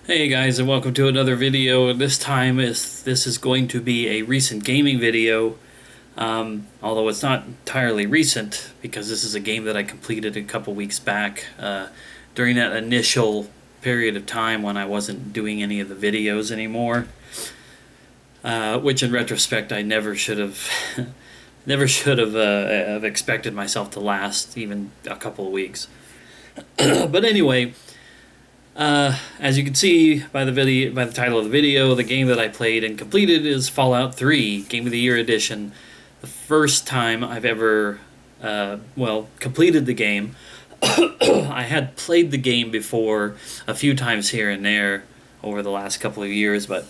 Hey guys, and welcome to another video. This time this is going to be a recent gaming video, although it's not entirely recent because this is a game that I completed a couple weeks back during that initial period of time when I wasn't doing any of the videos anymore. Which, in retrospect, I never should have, never should have expected myself to last even a couple of weeks. But anyway. As you can see by the title of the video, the game that I played and completed is Fallout 3 Game of the Year Edition. The first time I've ever, completed the game. I had played the game before a few times here and there over the last couple of years, but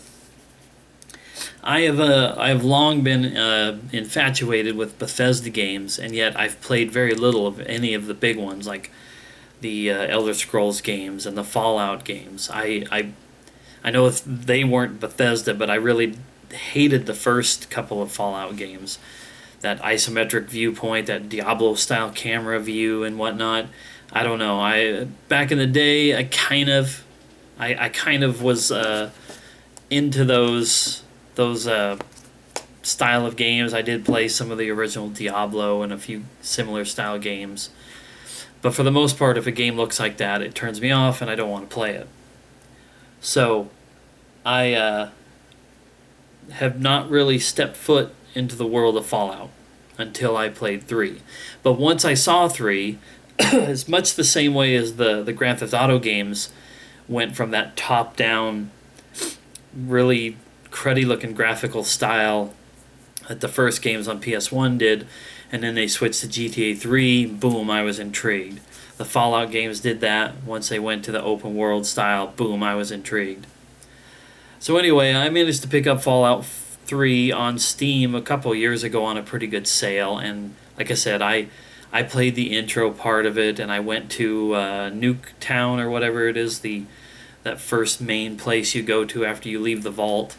I have long been infatuated with Bethesda games, and yet I've played very little of any of the big ones like the Elder Scrolls games and the Fallout games. I know they weren't Bethesda, but I really hated the first couple of Fallout games. That isometric viewpoint, that Diablo-style camera view and whatnot. I don't know. Back in the day, I kind of was into those style of games. I did play some of the original Diablo and a few similar style games. But for the most part, if a game looks like that, it turns me off and I don't want to play it. So, I have not really stepped foot into the world of Fallout until I played 3. But once I saw 3, it's much the same way as the Grand Theft Auto games went from that top-down, really cruddy-looking graphical style that the first games on PS1 did, and then they switched to GTA 3, boom, I was intrigued. The Fallout games did that. Once they went to the open world style, boom, I was intrigued. So anyway, I managed to pick up Fallout 3 on Steam a couple years ago on a pretty good sale, and like I said, I played the intro part of it, and I went to Nuketown or whatever it is, that first main place you go to after you leave the vault,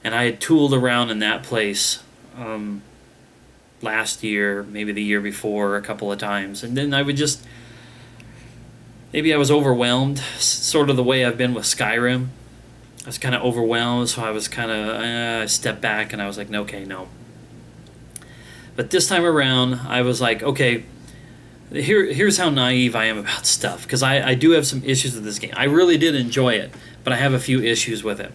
and I had tooled around in that place last year, maybe the year before, a couple of times, and then I would just, maybe I was overwhelmed, sort of the way I've been with Skyrim. I was kind of overwhelmed, so I was kind of, I stepped back and I was like, okay, no. But this time around, I was like, okay, here's how naive I am about stuff, because I do have some issues with this game. I really did enjoy it, but I have a few issues with it.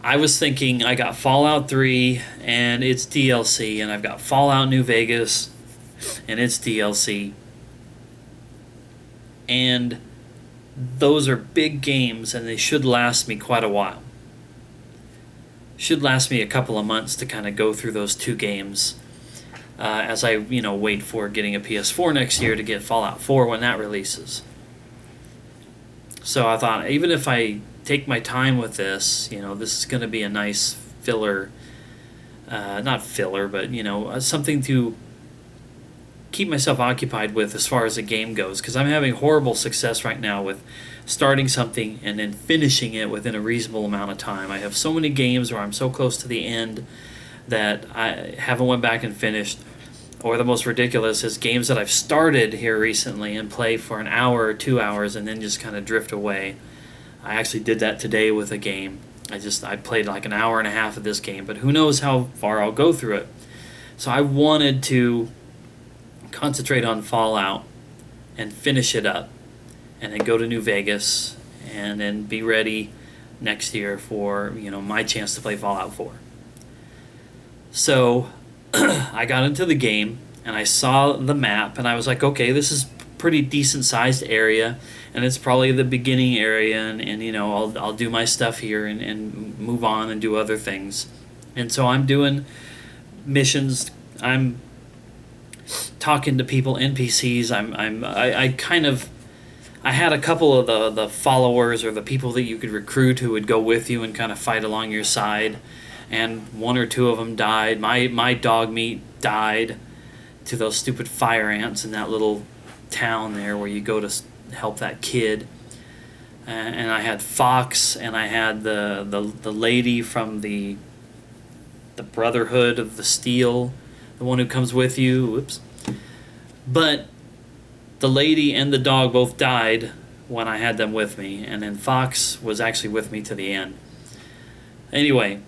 I was thinking I got Fallout 3 and its DLC, and I've got Fallout New Vegas and its DLC. And those are big games, and they should last me quite a while. Should last me a couple of months to kind of go through those two games as I, wait for getting a PS4 next year to get Fallout 4 when that releases. So I thought, even if I take my time with this, this is going to be a nice filler, not filler, but, something to keep myself occupied with as far as the game goes, because I'm having horrible success right now with starting something and then finishing it within a reasonable amount of time. I have so many games where I'm so close to the end that I haven't went back and finished, or the most ridiculous is games that I've started here recently and play for an hour or 2 hours and then just kind of drift away. I actually did that today with a game. I played like an hour and a half of this game, but who knows how far I'll go through it. So I wanted to concentrate on Fallout and finish it up, and then go to New Vegas, and then be ready next year for my chance to play Fallout 4. So I got into the game and I saw the map, and I was like, okay, this is pretty decent sized area, and it's probably the beginning area, and I'll do my stuff here and move on and do other things. And so I'm doing missions. I'm talking to people, NPCs. I had a couple of the followers, or the people that you could recruit, who would go with you and kind of fight along your side, and one or two of them died. My dog meat died to those stupid fire ants in that little town there where you go to help that kid. And I had Fox, and I had the lady from the Brotherhood of the Steel, the one who comes with you. Whoops. But the lady and the dog both died when I had them with me, and then Fox was actually with me to the end. Anyway,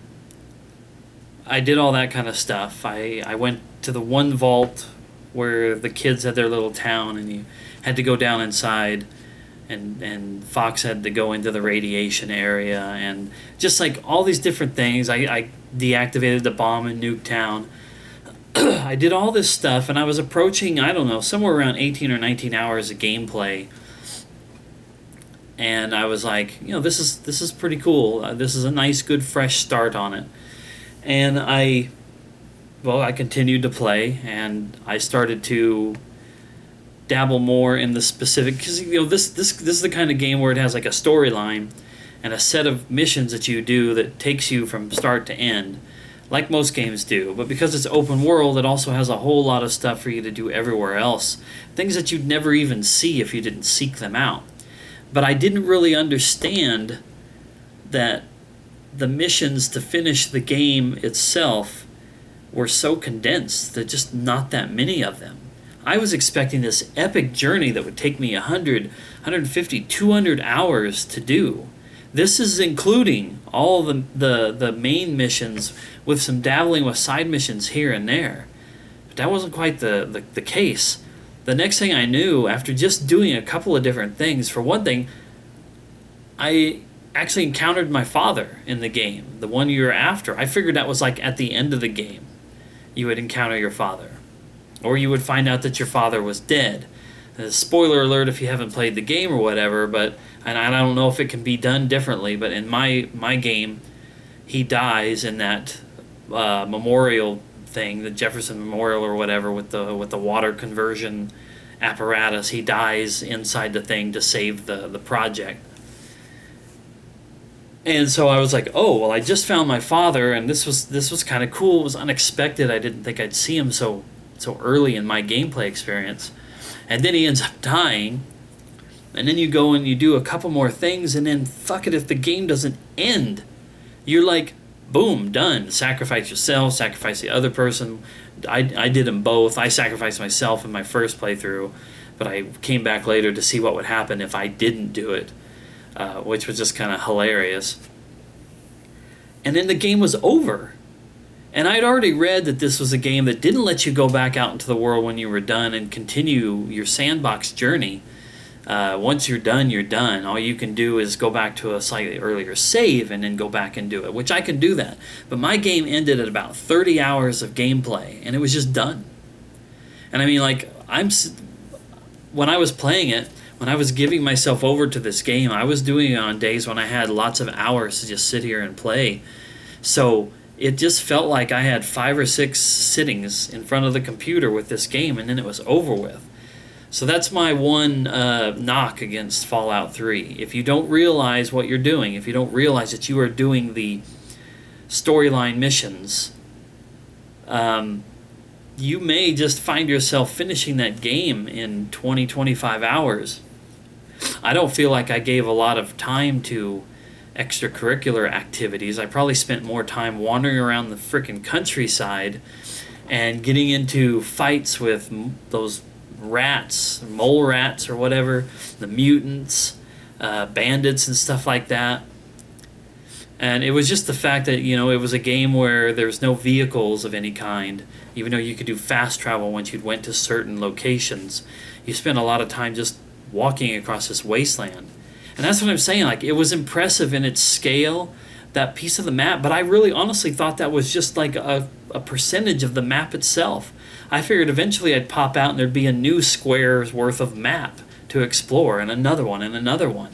I did all that kind of stuff. I went to the one vault where the kids had their little town, and you had to go down inside, and Fox had to go into the radiation area, and just like all these different things. I deactivated the bomb in Nuketown. I did all this stuff, and I was approaching, I don't know, somewhere around 18 or 19 hours of gameplay. And I was like, this is pretty cool. This is a nice, good, fresh start on it. And I continued to play, and I started to dabble more in the specific, because this is the kind of game where it has like a storyline and a set of missions that you do that takes you from start to end, like most games do. But because it's open world, it also has a whole lot of stuff for you to do everywhere else, things that you'd never even see if you didn't seek them out. But I didn't really understand that the missions to finish the game itself were so condensed. There's just not that many of them. I was expecting this epic journey that would take me 100, 150, 200 hours to do. This is including all the main missions with some dabbling with side missions here and there. But that wasn't quite the case. The next thing I knew, after just doing a couple of different things, for one thing, I actually encountered my father in the game, the 1 year after. I figured that was like at the end of the game, you would encounter your father. Or you would find out that your father was dead. Spoiler alert if you haven't played the game or whatever, and I don't know if it can be done differently, but in my game, he dies in that memorial thing, the Jefferson Memorial or whatever, with the water conversion apparatus. He dies inside the thing to save the project. And so I was like, oh, well, I just found my father, and this was kind of cool. It was unexpected. I didn't think I'd see him so early in my gameplay experience. And then he ends up dying. And then you go and you do a couple more things, and then fuck it, if the game doesn't end, you're like, boom, done. Sacrifice yourself, sacrifice the other person. I did them both. I sacrificed myself in my first playthrough, but I came back later to see what would happen if I didn't do it, which was just kind of hilarious. And then the game was over. And I'd already read that this was a game that didn't let you go back out into the world when you were done and continue your sandbox journey. Once you're done, you're done. All you can do is go back to a slightly earlier save and then go back and do it, which I can do that. But my game ended at about 30 hours of gameplay, and it was just done. And I mean, like, when I was playing it, when I was giving myself over to this game, I was doing it on days when I had lots of hours to just sit here and play. So it just felt like I had 5 or 6 sittings in front of the computer with this game, and then it was over with. So that's my one knock against Fallout 3. If you don't realize what you're doing, if you don't realize that you are doing the storyline missions, you may just find yourself finishing that game in 20, 25 hours. I don't feel like I gave a lot of time to extracurricular activities. I probably spent more time wandering around the frickin' countryside and getting into fights with those rats, mole rats or whatever, the mutants, bandits and stuff like that. And it was just the fact that, it was a game where there was no vehicles of any kind, even though you could do fast travel once you went to certain locations. You spent a lot of time just walking across this wasteland. And that's what I'm saying, like, it was impressive in its scale, that piece of the map, but I really honestly thought that was just like a percentage of the map itself. I figured eventually I'd pop out and there'd be a new square's worth of map to explore, and another one, and another one.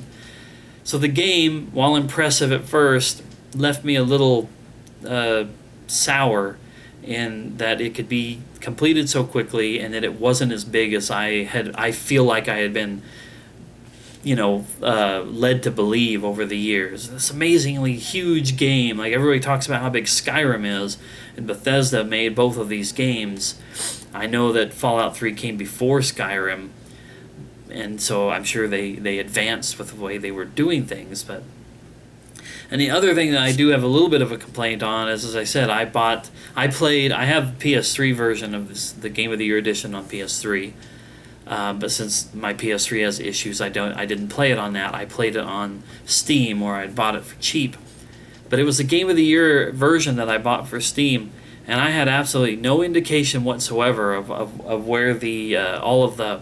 So the game, while impressive at first, left me a little sour in that it could be completed so quickly and that it wasn't as big as I feel like I had been led to believe over the years. This amazingly huge game. Like, everybody talks about how big Skyrim is, and Bethesda made both of these games. I know that Fallout 3 came before Skyrim, and so I'm sure they advanced with the way they were doing things. And the other thing that I do have a little bit of a complaint on is, as I said, I have PS3 version of the Game of the Year edition on PS3. But since my PS3 has issues, I didn't play it on that. I played it on Steam, where I bought it for cheap. But it was the Game of the Year version that I bought for Steam, and I had absolutely no indication whatsoever of where the all of the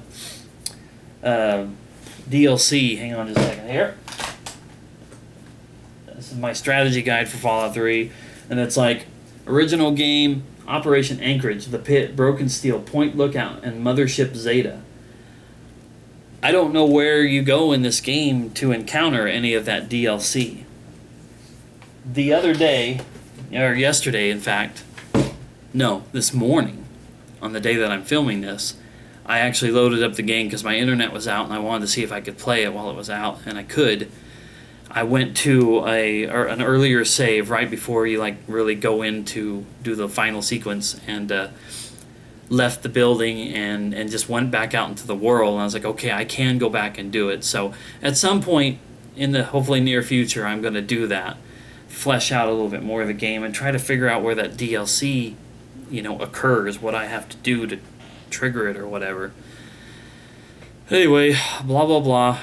DLC. Hang on just a second here. This is my strategy guide for Fallout 3, and it's like original game, Operation Anchorage, The Pit, Broken Steel, Point Lookout, and Mothership Zeta. I don't know where you go in this game to encounter any of that DLC. The other day, or yesterday in fact, no, this morning, on the day that I'm filming this, I actually loaded up the game because my internet was out and I wanted to see if I could play it while it was out, and I could. I went to an earlier save right before you like really go in to do the final sequence, and left the building and just went back out into the world, and I was like, okay, I can go back and do it. So at some point in the hopefully near future, I'm going to do that, flesh out a little bit more of the game and try to figure out where that DLC, occurs, what I have to do to trigger it or whatever. Anyway, blah blah blah.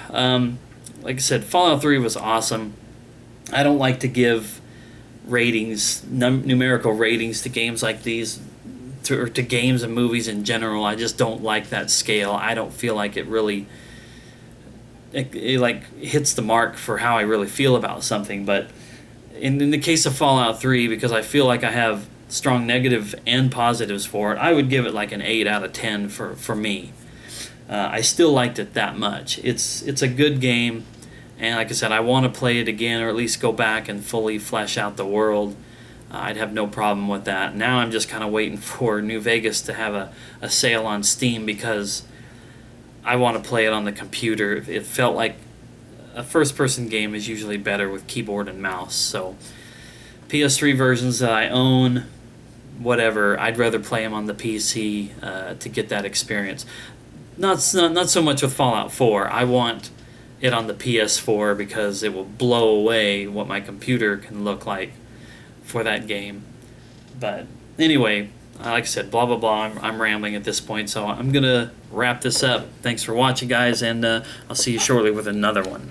Like I said, Fallout 3 was awesome. I don't like to give ratings, numerical ratings to games like these, or to games and movies in general. I just don't like that scale. I don't feel like it really it like hits the mark for how I really feel about something. But in the case of Fallout 3, because I feel like I have strong negative and positives for it, I would give it like an 8 out of 10 for me. I still liked it that much. It's a good game, and like I said, I want to play it again, or at least go back and fully flesh out the world. I'd have no problem with that. Now I'm just kind of waiting for New Vegas to have a sale on Steam, because I want to play it on the computer. It felt like a first-person game is usually better with keyboard and mouse. So PS3 versions that I own, whatever, I'd rather play them on the PC to get that experience. Not so much with Fallout 4. I want it on the PS4 because it will blow away what my computer can look like for that game. But anyway, like I said, blah blah blah. I'm rambling at this point, so I'm gonna wrap this up. Thanks for watching, guys, and I'll see you shortly with another one.